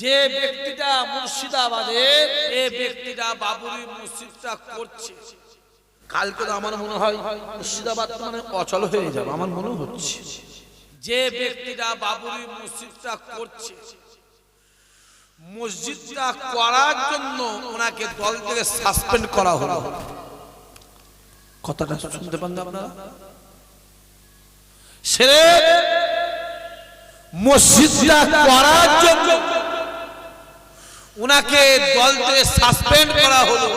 যে ব্যক্তিটা মুর্শিদাবাদের এই ব্যক্তিটা বাবরি মসজিদটা করছে, কালকে তো আমার মনে হয় মুর্শিদাবাদ মানে অচল হয়ে যাবে আমার মনে হচ্ছে। যে ব্যক্তিটা বাবরি মসজিদটা করছে, মসজিদটা করার জন্য ওনাকে দল থেকে সাসপেন্ড করা হলো। কথাটা শুনতে পান আপনারা? সে মসজিদটা করার জন্য ওনাকে দল থেকে সাসপেন্ড করা হলো,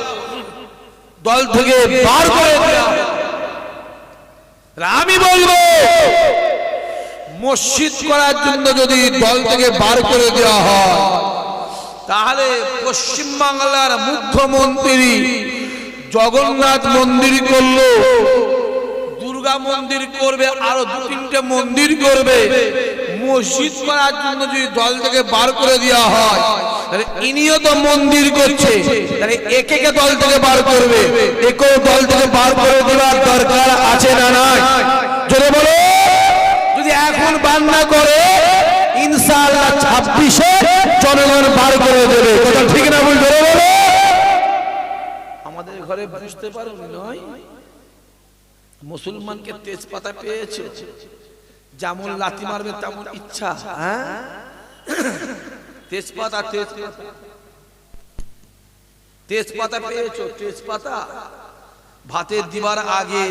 দল থেকে বার করে দেওয়া হলো। আমি বলবো মসজিদ করার জন্য যদি দল থেকে বার করে দেওয়া হয়, তাহলে পশ্চিম বাংলার মুখ্যমন্ত্রী জগন্নাথ মন্দির করলো, দুর্গা মন্দির করবে, আরো 2-3টে মন্দির করবে। মসজিদ করার জন্য যদি দল থেকে বার করে দেওয়া হয়, তাহলে ইনিও তো মন্দির করছে, তাহলে একে দল থেকে বার করবে, একেও দল থেকে বার করে দেওয়ার দরকার আছে না নাই? জোরে বলো। যদি এখন বার না করে ইনশাআল্লাহ 26-এ জনগণ বার করে দেবে। কথা ঠিক না ভুল? জোরে বলো। আমাদের ঘরে বুঝতে পারো নয়, মুসলমানকে তেজপাতা পেয়েছে, যেমন লাথি মারবে তেমন ইচ্ছা। হ্যাঁ, তেজপাতা তেজপাতা পেয়েছো, তেজপাতা ভাতে দিবার আগে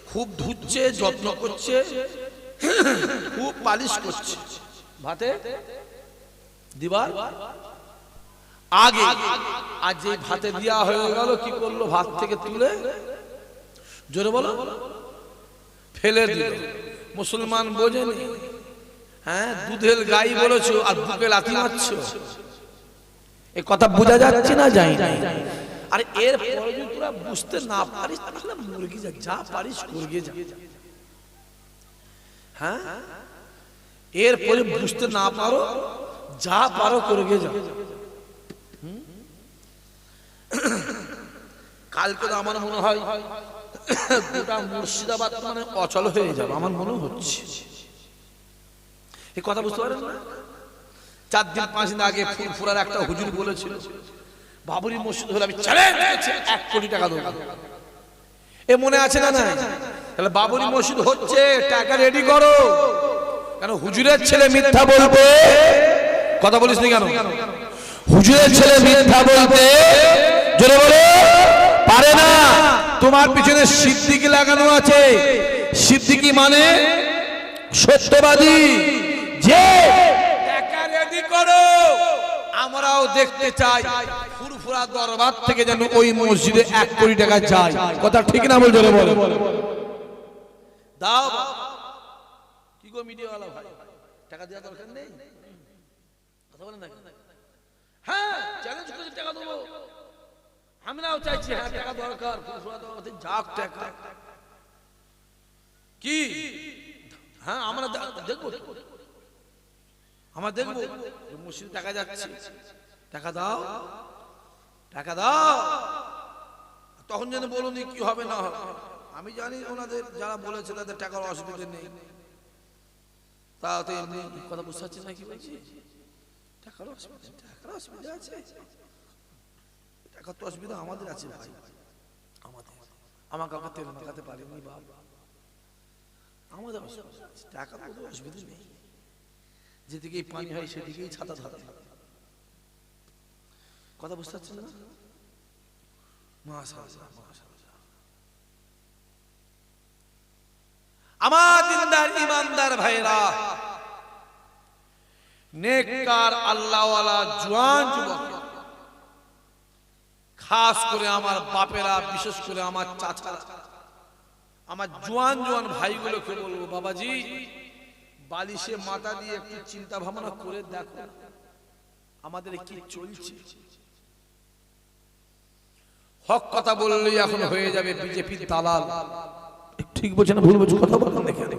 খুব ধুচ্ছে, যত্ন করছে, খুব পালিশ করছে। ভাতে দিবার আগে আজ যে ভাতে দেওয়া হয়ে গেল, কি করলো? ভাত থেকে তুলে, জোরে বলো, ফেলে দিল। মুসলমান বোঝেনি? হ্যাঁ, দুধের গাই বলেছো আর বুকে লাথি মারছো। এই কথা বোঝা যাচ্ছে না? যাই না। আর এর পরে যদি তোরা বুঝতে না পারিস, তাহলে মুরগি যা পারিস মুরগি যা। হ্যাঁ, এরপরে বুঝতে না পারো, যা পারো করে যা। কালকে তো আমার মনে হয় গোটা মুর্শিদাবাদ মানে অচল হয়ে যাবে আমার মনে হচ্ছে। এই কথা বুঝতে পারেন না? 4-5 দিন আগে ফুরফুরার একটা হুজুর বলেছিল, বাবরি মসজিদ হলে আমি চ্যালেঞ্জ করছি 1 কোটি টাকা দেবো। এ মনে আছে না? না, তাহলে বাবরি মসজিদ হচ্ছে, টাকা রেডি করো। কেন হুজুরের ছেলে মিথ্যা বলবে? কথা বলিস নি কেন? হুজুরের ছেলে মিথ্যা বলতে জোরে বলে পারে না। তোমার পিছনে সিদ্দিকি লাগানো আছে। সিদ্দিকি মানে সত্যবাদী। যে টাকা রেডি করো, আমরাও দেখতে চাই ফুরফুরা দরবার থেকে যেন ওই মসজিদে 1 কোটি টাকা যায়। কথা ঠিক না? বল জোরে বল। দাও কি গো মিডিয়াওয়ালা ভাই, টাকা দেওয়ার দরকার নেই? কথা বলেন না? হ্যাঁ, চ্যালেঞ্জ করে টাকা দেবো। আমরাও চাইছি, হ্যাঁ টাকা দরকার, ফুরফুরা দরবারে যাক টাকা। কি? হ্যাঁ, আমরা দেখবো, আমরা দেখবো মসজিদে টাকা যাচ্ছে, টাকা দাও, টাকা দাও। তখন যেন বলুন কি হবে না হবে। আমি জানি ওনাদের যারা বলেছে তাদের টাকার অসুবিধা নেই, তা তো এমনি কথা বুঝতে পারছি না। কি বলছি? টাকার অসুবিধা আছে। টাকার তো অসুবিধা আমাদের আছে ভাই, আমাদের। আমার কাকা তেল মাখাতে পারেনি বাবা, আমাদের টাকা তো অসুবিধা নেই। যেদিকেই পানি হয় সেদিকেই ছাতা ধরে। কথা বুঝতে পারছেন না? মাশাআল্লাহ, মাশাআল্লাহ। আমার দিনদার ইমানদার ভাইরা, নেককার আল্লাহওয়ালা জওয়ান যুবক, খাস করে আমার বাপেরা, বিশেষ করে আমার চাচারা, আমার জওয়ান জওয়ান ভাইগুলোকে বলবো, বাবাজি বালিশে মাথা দিয়ে একটু চিন্তা ভাবনা করে দেখো আমাদের কি চলছে। হক কথা বললেই এখন হয়ে যাবে বিজেপির দালাল। ঠিক বলছেন না ভুল বলছেন? কথা বলেন দেখেন।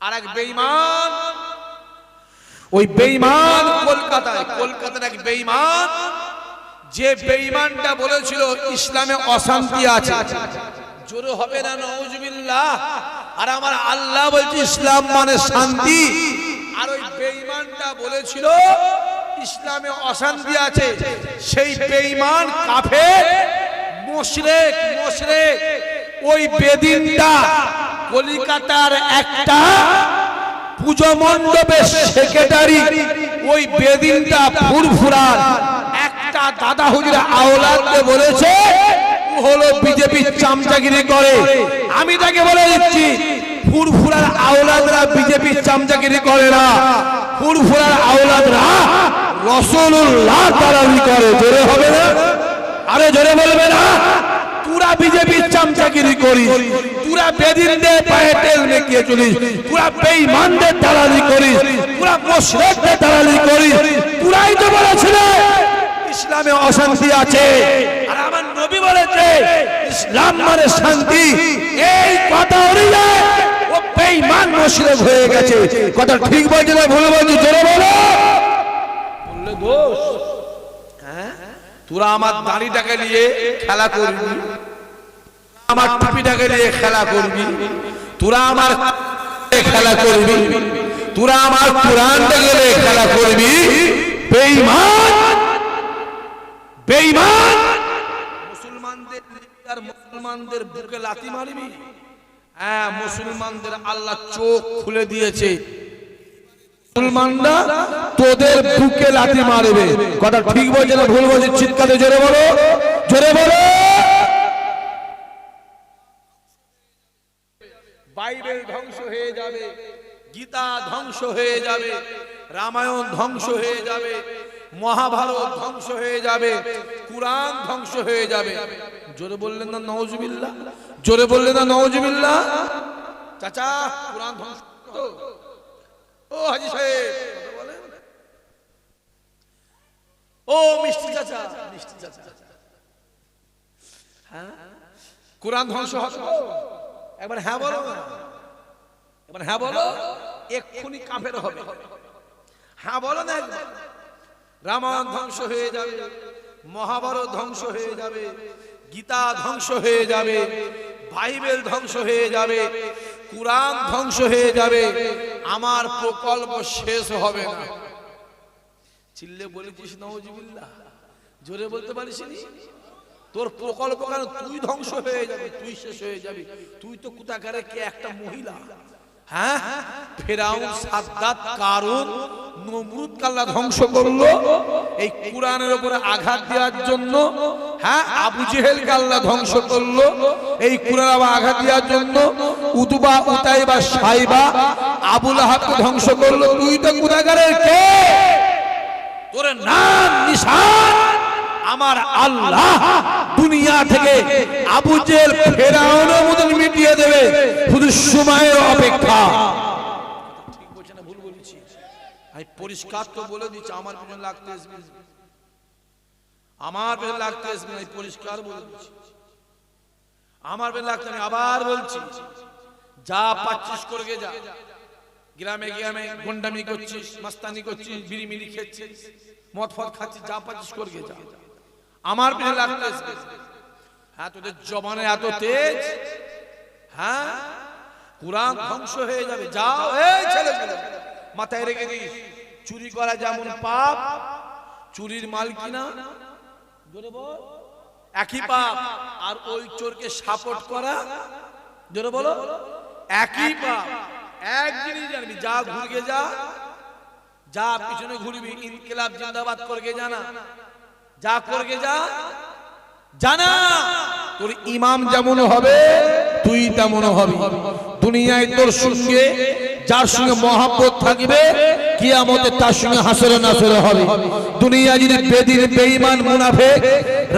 আর এক বেঈমান, ওই বেঈমান কলকাতার এক বেঈমান, যে বেঈমানটা বলেছিল ইসলামে অশান্তি আছে। জোরে হবে না নাউজুবিল্লাহ? আর আমার আল্লাহ বলছে ইসলাম মানে শান্তি। আর ওই বেঈমানটা বলেছিল ইসলামে অশান্তি আছে। সেই বেঈমান কাফের মুশরিক ওই বেদিনটা কলিকাতার একটা পূজা মণ্ডপের সেক্রেটারি, ওই বেদিনটা ফুরফুরার একটা দাদা হুজুর আওলাদকে বলেছে ও হলো বিজেপির চামচাগিরি করে। আমি তাকে বলে দিচ্ছি ফুরফুরার আওলাদরা বিজেপির চামচাগিরি করে না, ফুরফুরার আওলাদরা রাসূলুল্লাহ দালালি করে। জোরে হবে না? আরে জোরে বলবে না? তোরা বিজেপির চামচাগিরি করিস, তোরা বেদিনদের পায়ে তেল মেখে চলিস, তোরা বেঈমানদের দালালি করিস, তোরা মুশরিকদের দালালি করিস। তোরাই তো বলেছিল ইসলামে অশান্তি আছে, আর আমার নবী বলেছে ইসলাম মানে শান্তি। এই কথা অনুযায়ী ও বেঈমান মুশরিক হয়ে গেছে। কথা ঠিক বলছে না ভুল বলছে? জোরে বলো। বললে দোষ, হ্যাঁ তোরা আমার দাড়িটাকে নিয়ে খেলা করবি, আমার টুপিটাকে নিয়ে খেলা করবি, তোরা আমার খেলা করবি, তোরা আমার কোরআনটাকে নিয়ে খেলা করবি। বেঈমান বেঈমান মুসলমানদের বুকে লাথি মারবি। হ্যাঁ, মুসলমানদের আল্লাহ চোখ খুলে দিয়েছে, মুসলমানরা তোদের বুকে লাথি মারবে। কথা ঠিক বলছে না ভুল বলছে? চিৎকারে জোরে বলো, জোরে বলো। বাইবেল ধ্বংস হয়ে যাবে, গীতা ধ্বংস হয়ে যাবে, রামায়ণ ধ্বংস হয়ে যাবে, মহাভারত ধ্বংস হয়ে যাবে, কুরআন ধ্বংস হয়ে যাবে। জোরে বললেন না নাউজুবিল্লাহ? জোরে বললেন না নাউজুবিল্লাহ? চাচা কুরআন ধ্বংস তো? ও হাজী সাহেব বলেন। ও মিষ্টি চাচা, মিষ্টি চাচা, হ্যাঁ কুরআন ধ্বংস হবে? একবার হ্যাঁ বলো, একবার হ্যাঁ বলো। এক্ষুনি কাফের হবে। হ্যাঁ বলো না একবার। রামায়ণ ধ্বংস হয়ে যাবে, মহাভারত ধ্বংস হয়ে যাবে, গীতা ধ্বংস হয়ে যাবে, বাইবেল ধ্বংস হয়ে যাবে, কুরআন ধ্বংস হয়ে যাবে, আমার প্রকল্প শেষ হবে না। চিল্লে বলেছিস নাউজুবিল্লাহ? জোরে বলতে পারিস নি? তোর প্রকল্প কেন? তুই ধ্বংস হয়ে যাবি, তুই শেষ হয়ে যাবি। তুই তো কোথাকারে কে একটা মহিলা, হ্যাঁ ফেরাউন, সাদ্দাত, কারুন, নমরুদ কাল্লা ধ্বংস করলো এই কুরআনের উপরে আঘাত দেওয়ার জন্য। হ্যাঁ আবু জেহেল কাল্লা ধ্বংস করলো এই কুরআন আবার আঘাত দেওয়ার জন্য। উতবা, উতাইবা, সাইবা, আবু লাহাবকে ধ্বংস করলো। তুই তো কোথাকারের কে? তোর নাম নিশান আমার আল্লাহ দুনিয়া থেকে আবু জেহেল ফেরাউনের মতন মিটিয়ে দেবে, শুধু সময়ের অপেক্ষা। ঠিক বলছে না ভুল বলেছি? আমি পরিষ্কার তো বলে দিচ্ছি, আমার পেছনে লাগতে আসবে, আমার পেছনে লাগতে আসবে, আমি পরিষ্কার বলে দিচ্ছি, আমার পেছনে লাগতে। আমি আবার বলছি, যা পাচ্ছিস করে যা। গ্রামে গ্রামে গুন্ডামি করছিস, মাস্তানি করছিস, বিড়ি মিড়ি খেয়েছিস, মদ ফদ খাচ্ছিস, যা পাচ্ছিস করে যা। আমার পেছনে লাগতে আসবে। হ্যাঁ তোদের জবানে এত তেজ, হ্যাঁ কুরআন ধ্বংস হয়ে যাবে। যাও এই ছেলেগুলো মাথায় রেখে দিস, চুরি করা যেমন পাপ, চুরির মাল কিনা জোরে বল একই পাপ, আর ওই চোরকে সাপোর্ট করা জোরে বলো একই পাপ। এক জিনিস জানবি, যা ঘুরগে যা, যা পিছনে ঘুরবি ইনকিলাব জিন্দাবাদ করকে জানা, যা করকে যা জানা। তোর ইমাম যেমন হবে তুই তেমন হবি। দুনিয়ায় তোর সঙ্গে যার সঙ্গে মহব্বত থাকবে, কিয়ামতে তার সঙ্গে হাসরে নাসরে হবে। দুনিয়া যদি বেদিন, বেঈমান, মুনাফিক,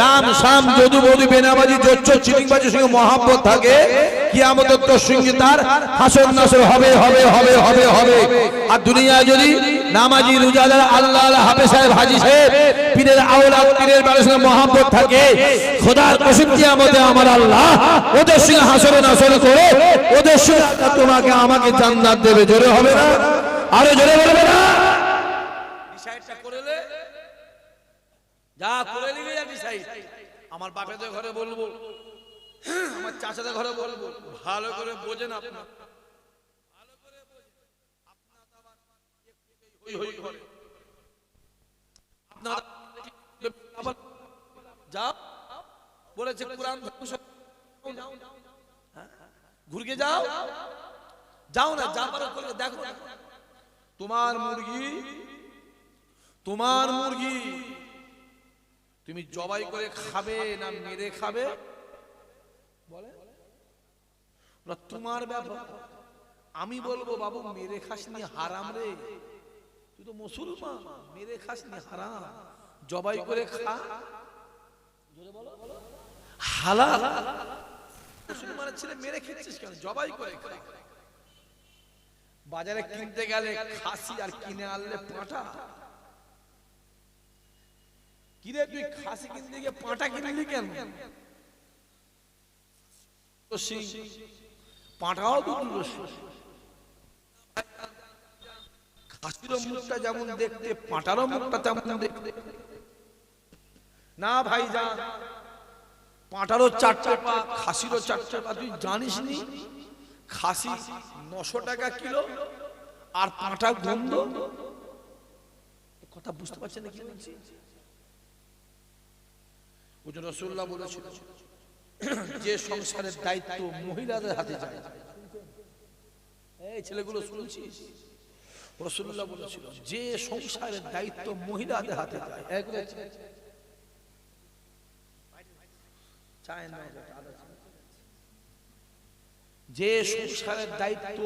রাম শাম, যদু বদু, বেনামাজি, জোচ্চোর, চিটিংবাজির সঙ্গে মহব্বত থাকে, কিয়ামতে তোর সঙ্গে তার হাসর নাসর হবে হবে হবে হবে হবে। আর দুনিয়া যদি নামাজি, রোজাদার, আল্লাহ আল্লাহ, হাফেজ সাহেব, হাজী সাহেব, পীরের আওলাদ, পীরের বাড়ির সঙ্গে মহব্বত থাকে, খোদার কসম কিয়ামতে আমার আল্লাহ ওদের সঙ্গে হাসরে নাসর করে ওদের সঙ্গে তোমাকে আমাকে জান্নাত দেবে। জোরে হবে না? আরে জোরে বলবে না? ডিসাইডটা করলে যা করে নিবি, যা ডিসাইড। আমার বাপেদের ঘরে বলবো, আমার চাচাদের ঘরে বলবো, ভালো করে বোঝেন আপনারা, ভালো করে বোঝেন। আপনারা তো আবার যাও বলেছে কোরআন ঘুরকে যাও, যাও না, যা পারো করে দেখো। তোমার মুরগি তুমি জবাই করে খাবে না মেরে খাবে বলে, তোমার ব্যাপার। আমি বলবো বাবু মেরে খাসনি হারাম রে, তুই তো মুসলমান, মেরে খাসনি হারাম, জবাই করে খা হালাল। মুসলমানের ছেলে মেরে খেয়েছিস কেন? জবাই করে খা। বাজারে কিনতে গেলে খাসি আর কিনে আনলে পাঁঠা। কিরে তুই খাসি কিনতে গিয়ে পাঁঠা কিনলি কেন? পাঁঠাও দুটো, খাসির মুখটা যেমন দেখতে পাঁঠারও মুখটা তেমন দেখতে না ভাই। যা পাঁঠারও 4 পা, খাসিরও 4 পা। তুই জানিস নি খাসি 900 টাকা কিলো আর পাঁঠা গন্ধ? কথা বুঝতে পারছেন না কি বলছি? ওজন রাসূলুল্লাহ বলেছিল যে সংসারের দায়িত্ব মহিলাদের হাতে যায়, এই ছেলেগুলো শুনছিস, রাসূলুল্লাহ বলেছিল যে সংসারের দায়িত্ব মহিলাদের হাতে যায়, যে সংসারের দায়িত্ব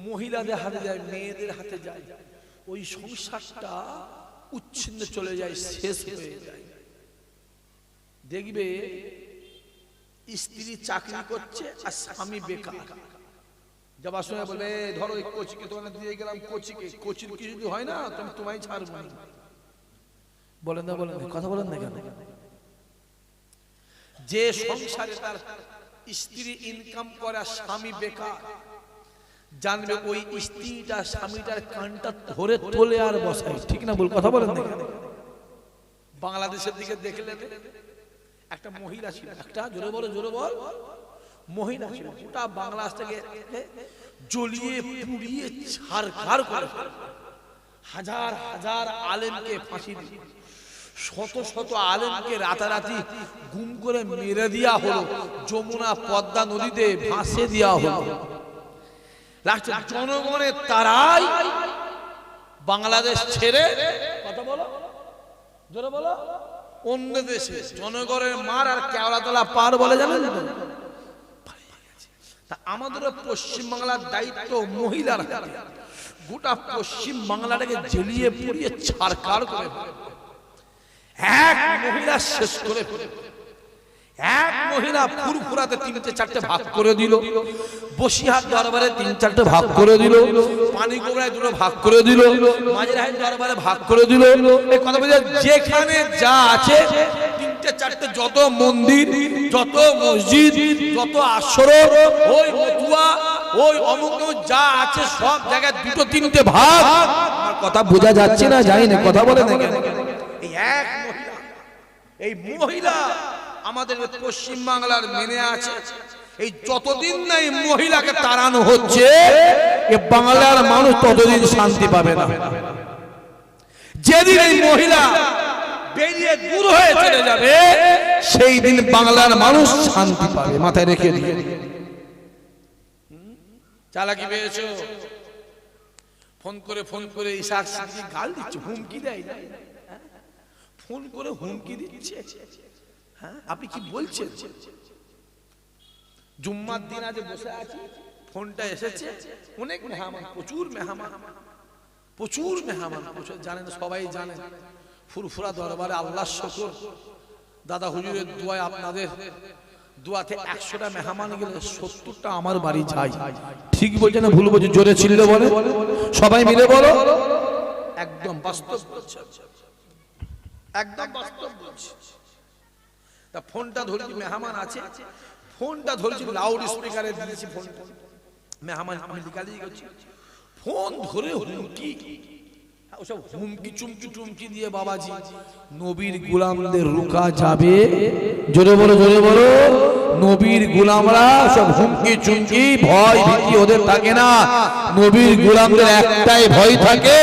মহিলাদের হাতে যায়, মেয়েদের হাতে যায়, ওই সংসারটা উচ্ছিন্ন চলে যায়, শেষ হয়ে যায়। দেখবে স্ত্রী চাকরি করছে আর স্বামী বেকার, যাবার সময় বলে ধরো এই কোচিকে তোমাকে দিয়ে গেলাম, কোচির কি যদি হয় না তুমি তোমায় ছাড়বো না। বলেন না, বলেন কথা বলেন না কেন? যে সংসারে তার স্ত্রী ইনকাম করে আর স্বামী বেকার, জানবে ওই স্ত্রীটা স্বামীটার কানটা ধরে তোলে আর বসায়। ঠিক না? বল কথা বলেন না কেন? বাংলাদেশের দিকে দেখলে একটা মহিলা ছিল, একটা জোরে বল মহিলা ছিল, গোটা বাংলাদেশ থেকে জ্বলিয়ে পুড়িয়ে ছারখার করে হাজার হাজার আলেমকে ফাঁসি দিয়ে, শত শত আলেমকে রাতারাতি গুম করে মেরে দেওয়া হলো, যমুনা পদ্মা নদীতে ভাসে দেওয়া হলো। জনগণের তারাই বাংলাদেশ ছেড়ে কথা বলো জোরে বলো অন্য দেশে জনগণের মার আর কেওড়াতলা পার বলে জানেন না? তা আমাদের পশ্চিম বাংলার দায়িত্ব মহিলার হাতে। গোটা পশ্চিম বাংলাটাকে জ্বলিয়ে পুড়িয়ে ছারখার করে এক মহিলা শেষ করে, এক মহিলা ফুরফুরাতে 3-4টে ভাগ করে দিল, বসিরহাট দরবারে 3-4টে ভাগ করে দিল, পানিগোবরায় 2টো ভাগ করে দিল, মাঝেরহাট দরবারে ভাগ করে দিল। এই কথা বলছে যেখানে যা আছে 3-4টে যত মন্দির, যত মসজিদ, যত আশ্রম, ওই মতুয়া, ওই অমুক যা আছে সব জায়গায় 2-3টে ভাগ। আমার কথা বোঝা যাচ্ছে না? যাই না, কথা বলে না কেন? এই এক মহিলা, এই মহিলা আমাদের পশ্চিম বাংলার মেনে আছে। এই যতদিন না এই মহিলাকে তাড়ানো হচ্ছে, এ বাংলার মানুষ ততদিন শান্তি পাবে না। যেদিন এই মহিলা বেরিয়ে দূর হয়ে চলে যাবে, সেই দিন বাংলার মানুষ শান্তি পাবে। মাথায় রেখে দিয়ে চালাকি পেয়েছো? ফোন করে ইসাক সিদ্দিকী গাল দিচ্ছে, হুমকি দেয়, ফোন করে হুমকি দিচ্ছে। আপনি কি বলছেন? জুম্মার দিন আজ বসে আছি, ফোনটা এসেছে, অনেক মেহমান, প্রচুর মেহমান, জানেন, সবাই জানেন ফুরফুরা দরবারে আল্লাহর শুকর, দাদা হুজুরের দোয়ায়, আপনাদের দোয়াতে 100টা মেহমান গেলে 70টা আমার বাড়ি যায়। ঠিক বলছে না ভুল বলছে? জোরে ছিল বলে, সবাই মিলে বলো। একদম বাস্তব বলছে, একদম বাস্তব বলছে। তা ফোনটা ধরেছি, মেহমান আছে, ফোনটা ধরেছি, লাউড স্পিকারে দিয়েছি ফোনটা, মেহমান আমি গালি করছি, ফোন ধরে হুমকি, ওসব হুমকি চুমকি দিয়ে নবীর গোলামদের রুকা যাবে? জোরে বলো নবীর গোলামরা সব হুমকি চুমকি ভয় ভীতি ওদের থাকে না। নবীর গোলামদের একটাই ভয় থাকে,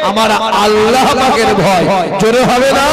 আমার আল্লাহ পাকের ভয়। জোরে হবে না?